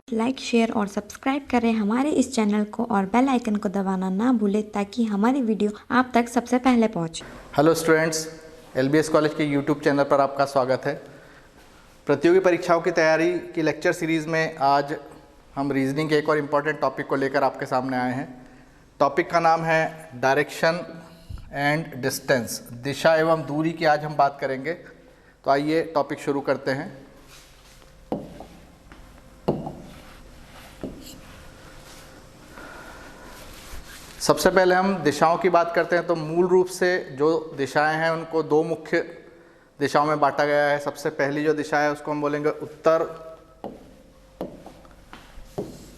Like, share और subscribe करें हमारे इस चैनल को और बेल आइकन को दबाना ना भूलें ताकि हमारी वीडियो आप तक सबसे पहले पहुंचे। हेलो स्टूडेंट्स, एलबीएस कॉलेज के यूट्यूब चैनल पर आपका स्वागत है। प्रतियोगी परीक्षाओं की तैयारी की लेक्चर सीरीज़ में आज हम रीजनिंग के एक और इम्पॉर्टेंट टॉपिक को लेकर आपके सामने आए हैं। टॉपिक का नाम है डायरेक्शन एंड डिस्टेंस, दिशा एवं दूरी की आज हम बात करेंगे। तो आइए टॉपिक शुरू करते हैं। सबसे पहले हम दिशाओं की बात करते हैं। तो मूल रूप से जो दिशाएं हैं उनको दो मुख्य दिशाओं में बांटा गया है। सबसे पहली जो दिशा है उसको हम बोलेंगे उत्तर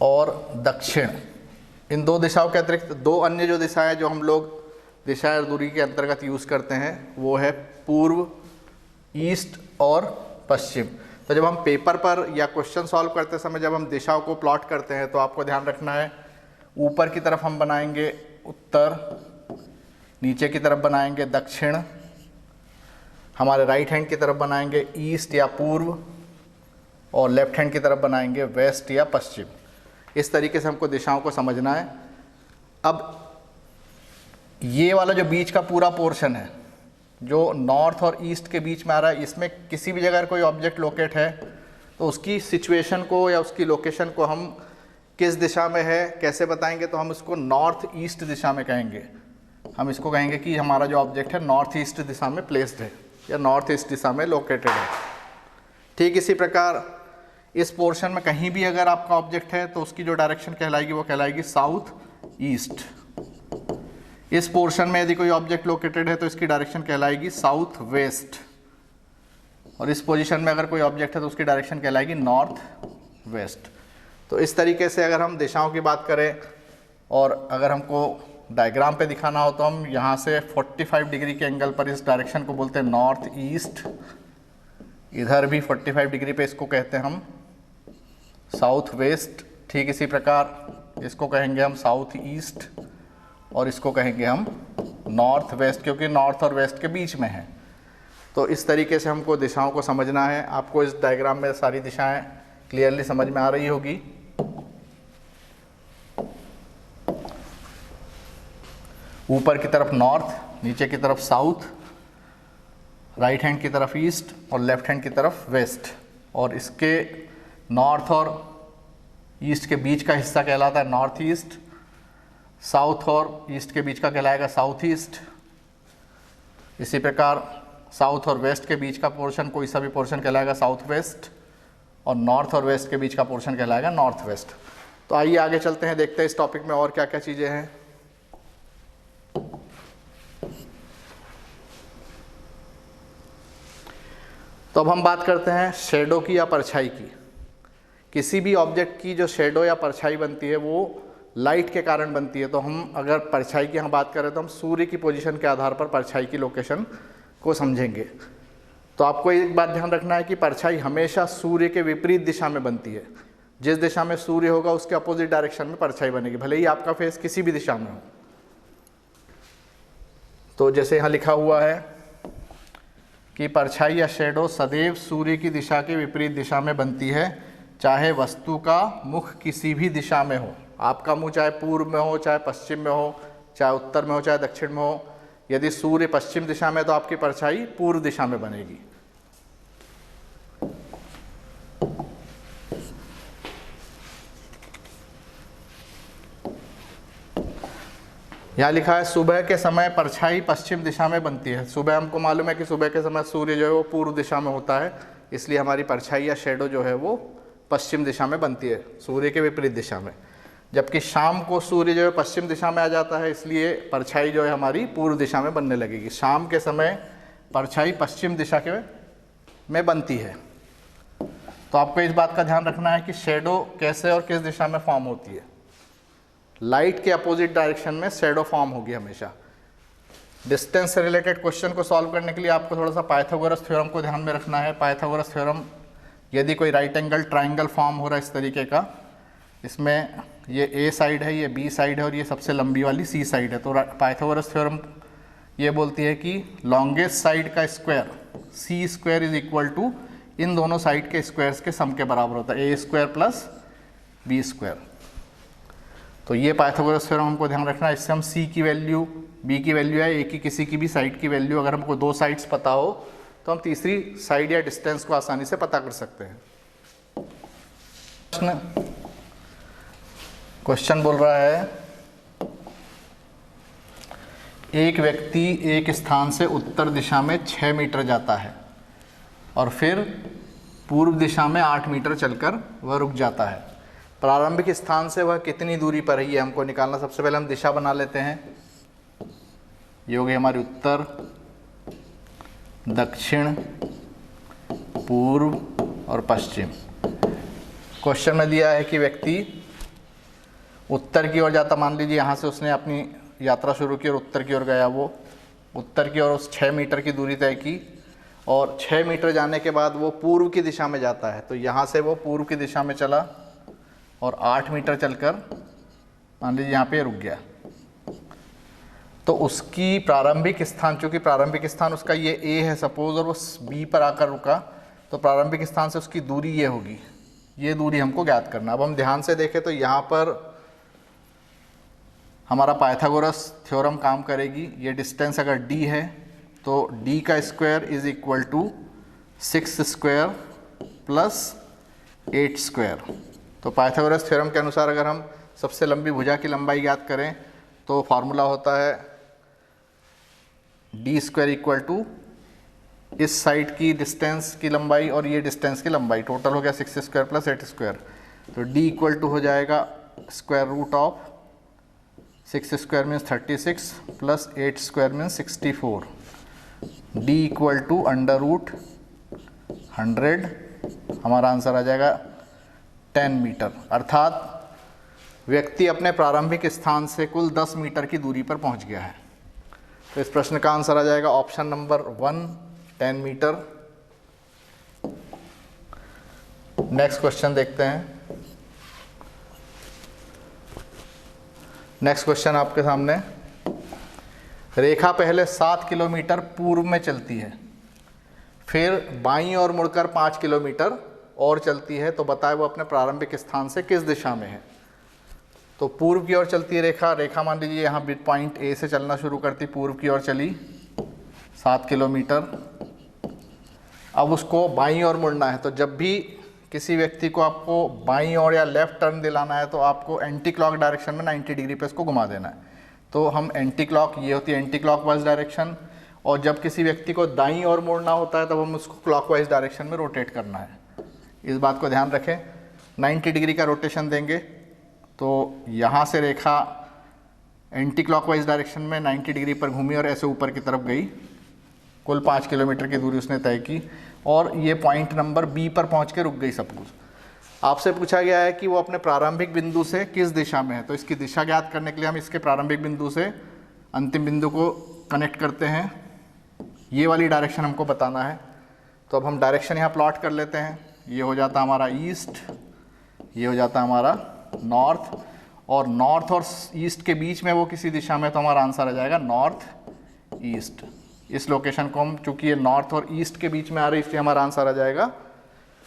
और दक्षिण। इन दो दिशाओं के अतिरिक्त दो अन्य जो दिशाएं जो हम लोग दिशा और दूरी के अंतर्गत यूज़ करते हैं वो है पूर्व, ईस्ट और पश्चिम। तो जब हम पेपर पर या क्वेश्चन सॉल्व करते समय जब हम दिशाओं को प्लॉट करते हैं तो आपको ध्यान रखना है, ऊपर की तरफ हम बनाएंगे उत्तर, नीचे की तरफ बनाएंगे दक्षिण, हमारे राइट हैंड की तरफ बनाएंगे ईस्ट या पूर्व और लेफ्ट हैंड की तरफ बनाएंगे वेस्ट या पश्चिम। इस तरीके से हमको दिशाओं को समझना है। अब ये वाला जो बीच का पूरा पोर्शन है जो नॉर्थ और ईस्ट के बीच में आ रहा है, इसमें किसी भी जगह कोई ऑब्जेक्ट लोकेट है तो उसकी सिचुएशन को या उसकी लोकेशन को हम किस दिशा में है कैसे बताएंगे, तो हम उसको नॉर्थ ईस्ट दिशा में कहेंगे। हम इसको कहेंगे कि हमारा जो ऑब्जेक्ट है नॉर्थ ईस्ट दिशा में प्लेस्ड है या नॉर्थ ईस्ट दिशा में लोकेटेड है। ठीक इसी प्रकार इस पोर्शन में कहीं भी अगर आपका ऑब्जेक्ट है तो उसकी जो डायरेक्शन कहलाएगी वो कहलाएगी साउथ ईस्ट। इस पोर्शन में यदि कोई ऑब्जेक्ट लोकेटेड है तो इसकी डायरेक्शन कहलाएगी साउथ वेस्ट, और इस पोजीशन में अगर कोई ऑब्जेक्ट है तो उसकी डायरेक्शन कहलाएगी नॉर्थ वेस्ट। तो इस तरीके से अगर हम दिशाओं की बात करें और अगर हमको डायग्राम पे दिखाना हो तो हम यहाँ से 45 डिग्री के एंगल पर इस डायरेक्शन को बोलते हैं नॉर्थ ईस्ट, इधर भी 45 डिग्री पे इसको कहते हैं हम साउथ वेस्ट। ठीक इसी प्रकार इसको कहेंगे हम साउथ ईस्ट और इसको कहेंगे हम नॉर्थ वेस्ट, क्योंकि नॉर्थ और वेस्ट के बीच में है। तो इस तरीके से हमको दिशाओं को समझना है। आपको इस डायग्राम में सारी दिशाएं क्लियरली समझ में आ रही होगी। ऊपर की तरफ नॉर्थ, नीचे की तरफ साउथ, राइट हैंड की तरफ ईस्ट और लेफ्ट हैंड की तरफ वेस्ट, और इसके नॉर्थ और ईस्ट के बीच का हिस्सा कहलाता है नॉर्थ ईस्ट, साउथ और ईस्ट के बीच का कहलाएगा साउथ ईस्ट। इसी प्रकार साउथ और वेस्ट के बीच का पोर्शन कोई सा भी पोर्शन कहलाएगा साउथ वेस्ट, और नॉर्थ और वेस्ट के बीच का पोर्शन कहलाएगा नॉर्थ वेस्ट। तो आइए आगे चलते हैं, देखते हैं इस टॉपिक में और क्या क्या चीज़ें हैं। तो अब हम बात करते हैं शेडो की या परछाई की। किसी भी ऑब्जेक्ट की जो शेडो या परछाई बनती है वो लाइट के कारण बनती है। तो हम अगर परछाई की यहाँ बात करें तो हम सूर्य की पोजीशन के आधार पर परछाई की लोकेशन को समझेंगे। तो आपको एक बात ध्यान रखना है कि परछाई हमेशा सूर्य के विपरीत दिशा में बनती है। जिस दिशा में सूर्य होगा उसके अपोजिट डायरेक्शन में परछाई बनेगी, भले ही आपका फेस किसी भी दिशा में हो। तो जैसे यहाँ लिखा हुआ है कि परछाई या शेडो सदैव सूर्य की दिशा के विपरीत दिशा में बनती है, चाहे वस्तु का मुख किसी भी दिशा में हो। आपका मुंह चाहे पूर्व में हो, चाहे पश्चिम में हो, चाहे उत्तर में हो, चाहे दक्षिण में हो। यदि सूर्य पश्चिम दिशा में तो आपकी परछाई पूर्व दिशा में बनेगी। यहाँ लिखा है सुबह के समय परछाई पश्चिम दिशा में बनती है। सुबह हमको मालूम है कि सुबह के समय सूर्य जो है वो पूर्व दिशा में होता है, इसलिए हमारी परछाई या शेडो जो है वो पश्चिम दिशा में बनती है, सूर्य के विपरीत दिशा में। जबकि शाम को सूर्य जो है पश्चिम दिशा में आ जाता है, इसलिए परछाई जो है हमारी पूर्व दिशा में बनने लगेगी। शाम के समय परछाई पश्चिम दिशा में बनती है। तो आपको इस बात का ध्यान रखना है कि शेडो कैसे और किस दिशा में फॉर्म होती है। लाइट के अपोजिट डायरेक्शन में शेडो फॉर्म होगी हमेशा। डिस्टेंस से रिलेटेड क्वेश्चन को सॉल्व करने के लिए आपको थोड़ा सा पाइथागोरस थ्योरम को ध्यान में रखना है। पाइथागोरस थ्योरम, यदि कोई राइट एंगल ट्राइंगल फॉर्म हो रहा है इस तरीके का, इसमें ये ए साइड है, ये बी साइड है और ये सबसे लंबी वाली सी साइड है, तो पाइथागोरस थ्योरम ये बोलती है कि लॉन्गेस्ट साइड का square c² is equal to इन दोनों साइड के स्क्वायर्स के सम के बराबर होता है। a² plus B square. तो ये पाइथागोरस थ्योरम हमको ध्यान रखना है। इससे हम सी की वैल्यू, बी की वैल्यू या ए की किसी की भी साइड की वैल्यू, अगर हमको दो साइड्स पता हो तो हम तीसरी साइड या डिस्टेंस को आसानी से पता कर सकते हैं। क्वेश्चन बोल रहा है एक व्यक्ति एक स्थान से उत्तर दिशा में 6 मीटर जाता है और फिर पूर्व दिशा में 8 मीटर चलकर वह रुक जाता है। प्रारंभिक स्थान से वह कितनी दूरी पर है ये हमको निकालना। सबसे पहले हम दिशा बना लेते हैं। ये हो गई हमारी उत्तर, दक्षिण, पूर्व और पश्चिम। क्वेश्चन में दिया है कि व्यक्ति उत्तर की ओर जाता, मान लीजिए यहाँ से उसने अपनी यात्रा शुरू की और उत्तर की ओर गया। वो उत्तर की ओर उस 6 मीटर की दूरी तय की और 6 मीटर जाने के बाद वो पूर्व की दिशा में जाता है। तो यहाँ से वो पूर्व की दिशा में चला और 8 मीटर चलकर मान लीजिए यहाँ पे रुक गया। तो उसकी प्रारंभिक स्थान, चूँकि प्रारंभिक स्थान उसका ये ए है सपोज, और वो बी पर आकर रुका, तो प्रारंभिक स्थान से उसकी दूरी ये होगी। ये दूरी हमको ज्ञात करना। अब हम ध्यान से देखें तो यहाँ पर हमारा पाइथागोरस थ्योरम काम करेगी। ये डिस्टेंस अगर d है तो d का square is equal to 6 square plus 8 square. तो पाइथागोरस थ्योरम के अनुसार अगर हम सबसे लंबी भुजा की लंबाई ज्ञात करें तो फार्मूला होता है d स्क्वायर इक्वल टू इस साइड की डिस्टेंस की लंबाई और ये डिस्टेंस की लंबाई, टोटल हो गया 6 स्क्वायर प्लस 8 स्क्वायर। तो d इक्वल टू हो जाएगा square root of 6 square means 36 plus 8 square means 64। d equal to under root 100, हमारा आंसर आ जाएगा 10 मीटर। अर्थात व्यक्ति अपने प्रारंभिक स्थान से कुल 10 मीटर की दूरी पर पहुंच गया है। तो इस प्रश्न का आंसर आ जाएगा option number 1, 10 metre. Next question देखते हैं। नेक्स्ट क्वेश्चन आपके सामने, रेखा पहले 7 किलोमीटर पूर्व में चलती है, फिर बाईं ओर मुड़कर 5 किलोमीटर और चलती है, तो बताए वो अपने प्रारंभिक स्थान से किस दिशा में है। तो पूर्व की ओर चलती है रेखा मान लीजिए यहाँ पॉइंट ए से चलना शुरू करती, पूर्व की ओर चली 7 किलोमीटर। अब उसको बाईं ओर मुड़ना है। तो जब भी किसी व्यक्ति को आपको बाईं ओर या लेफ़्ट टर्न दिलाना है तो आपको एंटी क्लॉक डायरेक्शन में 90 डिग्री पे इसको घुमा देना है। तो हम एंटी क्लॉक, ये होती है एंटी क्लॉकवाइज डायरेक्शन, और जब किसी व्यक्ति को दाईं ओर मोड़ना होता है तब हम उसको क्लॉकवाइज डायरेक्शन में रोटेट करना है। इस बात को ध्यान रखें। 90 डिग्री का रोटेशन देंगे तो यहाँ से रेखा एंटी क्लॉकवाइज डायरेक्शन में 90 डिग्री पर घूमी और ऐसे ऊपर की तरफ गई। कुल 5 किलोमीटर की दूरी उसने तय की और ये पॉइंट नंबर बी पर पहुंच के रुक गई। सब कुछ आपसे पूछा गया है कि वो अपने प्रारंभिक बिंदु से किस दिशा में है। तो इसकी दिशा ज्ञात करने के लिए हम इसके प्रारंभिक बिंदु से अंतिम बिंदु को कनेक्ट करते हैं। ये वाली डायरेक्शन हमको बताना है। तो अब हम डायरेक्शन यहाँ प्लॉट कर लेते हैं। ये हो जाता हमारा ईस्ट, ये हो जाता हमारा नॉर्थ, और नॉर्थ और ईस्ट के बीच में वो किसी दिशा में, तो हमारा आंसर आ जाएगा नॉर्थ ईस्ट। इस लोकेशन को हम, चूंकि ये नॉर्थ और ईस्ट के बीच में आ रही है, इसलिए हमारा आंसर आ जाएगा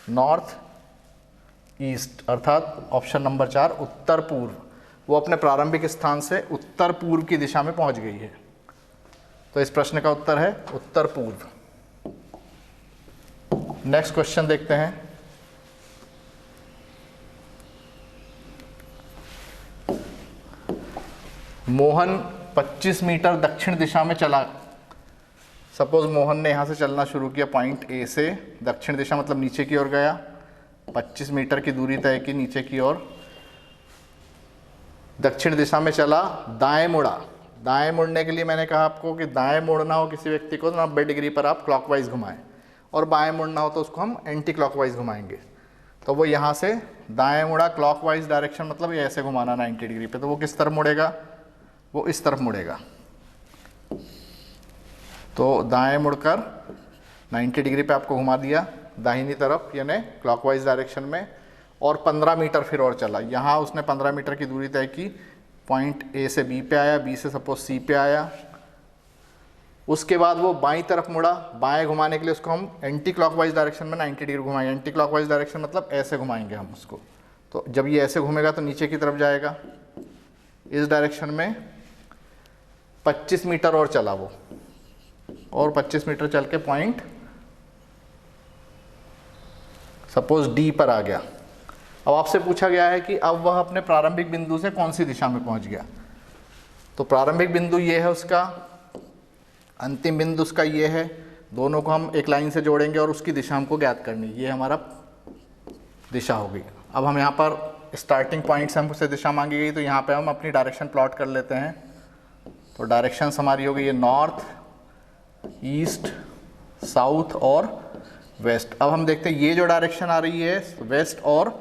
नॉर्थ ईस्ट, अर्थात ऑप्शन नंबर 4 उत्तर पूर्व। वो अपने प्रारंभिक स्थान से उत्तर पूर्व की दिशा में पहुंच गई है। तो इस प्रश्न का उत्तर है उत्तर पूर्व। नेक्स्ट क्वेश्चन देखते हैं। मोहन 25 मीटर दक्षिण दिशा में चला। सपोज मोहन ने यहाँ से चलना शुरू किया पॉइंट ए से, दक्षिण दिशा मतलब नीचे की ओर गया, 25 मीटर की दूरी तय की नीचे की ओर, दक्षिण दिशा में चला, दाएं मुड़ा। दाएं मुड़ने के लिए मैंने कहा आपको कि दाएं मुड़ना हो किसी व्यक्ति को तो 90 डिग्री पर आप क्लॉकवाइज घुमाएं, और बाएं मुड़ना हो तो उसको हम एंटी क्लॉकवाइज घुमाएंगे। तो वो यहाँ से दाएं मुड़ा, क्लॉकवाइज डायरेक्शन मतलब ये ऐसे घुमाना 90 डिग्री पे। तो वो किस तरफ मुड़ेगा, वो इस तरफ मुड़ेगा। तो दाएं मुड़कर 90 डिग्री पे आपको घुमा दिया दाहिनी तरफ, यानी क्लॉकवाइज डायरेक्शन में, और 15 मीटर फिर और चला। यहाँ उसने 15 मीटर की दूरी तय की, पॉइंट ए से बी पे आया, बी से सपोज सी पे आया। उसके बाद वो बाईं तरफ मुड़ा। बाएं घुमाने के लिए उसको हम एंटी क्लॉकवाइज डायरेक्शन में 90 डिग्री घुमाएंगे। एंटी क्लॉकवाइज डायरेक्शन मतलब ऐसे घुमाएंगे हम उसको। तो जब ये ऐसे घूमेगा तो नीचे की तरफ जाएगा। इस डायरेक्शन में 25 मीटर और चला वो, और 25 मीटर चल के पॉइंट सपोज डी पर आ गया। अब आपसे पूछा गया है कि अब वह अपने प्रारंभिक बिंदु से कौन सी दिशा में पहुंच गया। तो प्रारंभिक बिंदु ये है उसका, अंतिम बिंदु उसका ये है, दोनों को हम एक लाइन से जोड़ेंगे और उसकी दिशा हमको ज्ञात करनी, ये हमारा दिशा होगी। अब हम यहाँ पर स्टार्टिंग पॉइंट से हमसे दिशा मांगी गई, तो यहाँ पे हम अपनी डायरेक्शन प्लॉट कर लेते हैं। तो डायरेक्शंस हमारी हो गई ये नॉर्थ, ईस्ट, साउथ और वेस्ट। अब हम देखते हैं ये जो डायरेक्शन आ रही है वेस्ट और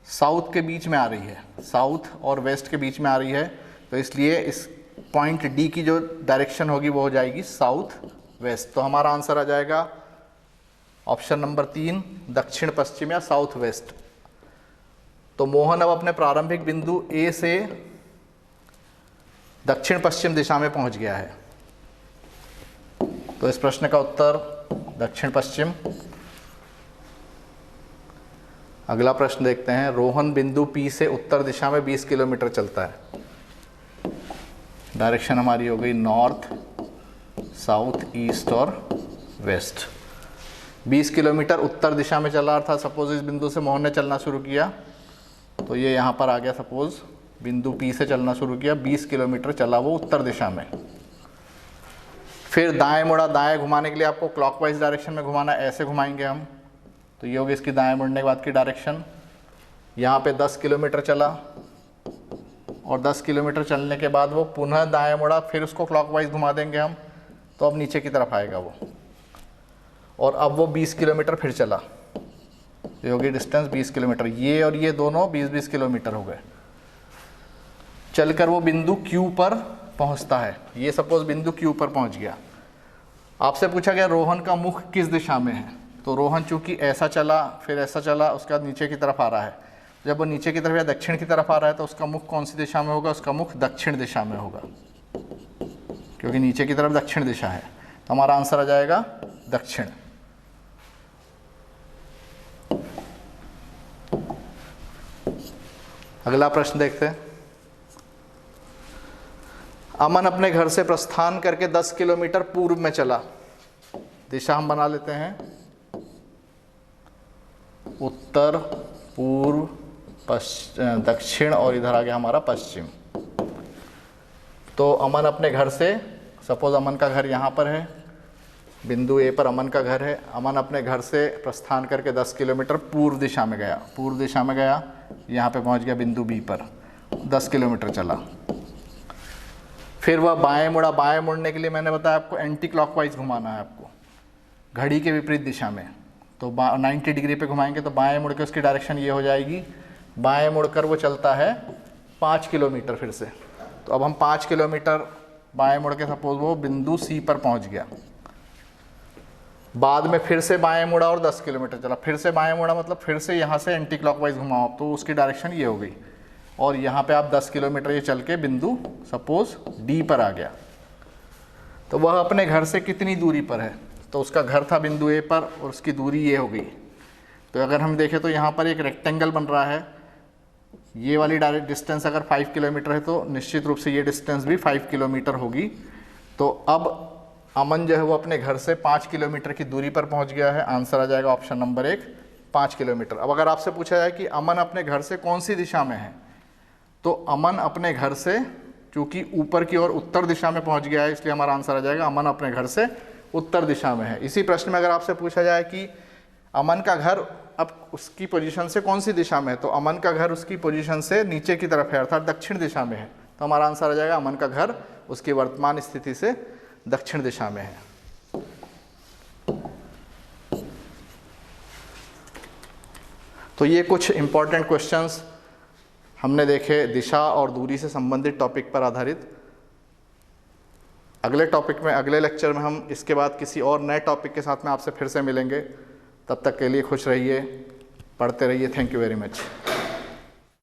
साउथ के बीच में आ रही है, साउथ और वेस्ट के बीच में आ रही है, तो इसलिए इस पॉइंट डी की जो डायरेक्शन होगी वो हो जाएगी साउथ वेस्ट। तो हमारा आंसर आ जाएगा ऑप्शन नंबर 3, दक्षिण पश्चिम या साउथ वेस्ट। तो मोहन अब अपने प्रारंभिक बिंदु ए से दक्षिण पश्चिम दिशा में पहुंच गया है। तो इस प्रश्न का उत्तर दक्षिण पश्चिम। अगला प्रश्न देखते हैं। रोहन बिंदु पी से उत्तर दिशा में 20 किलोमीटर चलता है। डायरेक्शन हमारी हो गई नॉर्थ, साउथ, ईस्ट और वेस्ट। 20 किलोमीटर उत्तर दिशा में चला था। सपोज इस बिंदु से मोहन ने चलना शुरू किया, तो ये यहाँ पर आ गया। सपोज बिंदु पी से चलना शुरू किया, 20 किलोमीटर चला वो उत्तर दिशा में। फिर दाएं मुड़ा, दाएं घुमाने के लिए आपको क्लॉकवाइज डायरेक्शन में घुमाना, ऐसे घुमाएंगे हम, तो ये होगी इसकी दाएं मुड़ने के बाद की डायरेक्शन। यहाँ पे 10 किलोमीटर चला और 10 किलोमीटर चलने के बाद वो पुनः दाएं मुड़ा, फिर उसको क्लॉकवाइज घुमा देंगे हम, तो अब नीचे की तरफ आएगा वो। और अब वो 20 किलोमीटर फिर चला, ये होगी डिस्टेंस 20 किलोमीटर। ये और ये दोनों 20-20 किलोमीटर हो गए। चलकर वो बिंदु क्यू पर पहुंचता है। ये सपोज बिंदु क्यू पर पहुंच गया। आपसे पूछा गया रोहन का मुख किस दिशा में है। तो रोहन चूंकि ऐसा चला, फिर ऐसा चला, उसके बाद नीचे की तरफ आ रहा है। जब वो नीचे की तरफ या दक्षिण की तरफ आ रहा है तो उसका मुख कौन सी दिशा में होगा? उसका मुख दक्षिण दिशा में होगा, क्योंकि नीचे की तरफ दक्षिण दिशा है। तो हमारा आंसर आ जाएगा दक्षिण। अगला प्रश्न देखते हैं। अमन अपने घर से प्रस्थान करके 10 किलोमीटर पूर्व में चला। दिशा हम बना लेते हैं उत्तर, पूर्व, दक्षिण और इधर आ गया हमारा पश्चिम। तो अमन अपने घर से, सपोज अमन का घर यहाँ पर है, बिंदु ए पर अमन का घर है। अमन अपने घर से प्रस्थान करके 10 किलोमीटर पूर्व दिशा में गया। पूर्व दिशा में गया, यहाँ पे पहुँच गया बिंदु बी पर, 10 किलोमीटर चला। फिर वह बाएं मुड़ा। बाएं मुड़ने के लिए मैंने बताया आपको एंटी क्लॉकवाइज घुमाना है, आपको घड़ी के विपरीत दिशा में। तो 90 डिग्री पे घुमाएंगे तो बाएं मुड़ के उसकी डायरेक्शन ये हो जाएगी। बाएं मुड़कर वो चलता है 5 किलोमीटर फिर से। तो अब हम 5 किलोमीटर बाएं मुड़ के सपोज वो बिंदु सी पर पहुंच गया। बाद में फिर से बाएं मुड़ा और 10 किलोमीटर चला। फिर से बाएं मुड़ा मतलब फिर से यहाँ से एंटी क्लॉकवाइज घुमाओ, तो उसकी डायरेक्शन ये हो गई। और यहाँ पे आप 10 किलोमीटर ये चल के बिंदु सपोज डी पर आ गया। तो वह अपने घर से कितनी दूरी पर है? तो उसका घर था बिंदु ए पर और उसकी दूरी ये हो गई। तो अगर हम देखें तो यहाँ पर एक रेक्टेंगल बन रहा है। ये वाली डायरेक्ट डिस्टेंस अगर 5 किलोमीटर है तो निश्चित रूप से ये डिस्टेंस भी 5 किलोमीटर होगी। तो अब अमन जो है वो अपने घर से 5 किलोमीटर की दूरी पर पहुँच गया है। आंसर आ जाएगा ऑप्शन नंबर 1, 5 किलोमीटर। अब अगर आपसे पूछा जाए कि अमन अपने घर से कौन सी दिशा में है, तो अमन अपने घर से चूँकि ऊपर की ओर उत्तर दिशा में पहुँच गया है, इसलिए हमारा आंसर आ जाएगा अमन अपने घर से उत्तर दिशा में है। इसी प्रश्न में अगर आपसे पूछा जाए कि अमन का घर अब उसकी पोजीशन से कौन सी दिशा में है, तो अमन का घर उसकी पोजीशन से नीचे की तरफ है, अर्थात दक्षिण दिशा में है। तो हमारा आंसर आ जाएगा अमन का घर उसकी वर्तमान स्थिति से दक्षिण दिशा में है। तो ये कुछ इंपॉर्टेंट क्वेश्चंस हमने देखे दिशा और दूरी से संबंधित टॉपिक पर आधारित। अगले टॉपिक में, अगले लेक्चर में हम इसके बाद किसी और नए टॉपिक के साथ में आपसे फिर से मिलेंगे। तब तक के लिए खुश रहिए, पढ़ते रहिए। Thank you very much.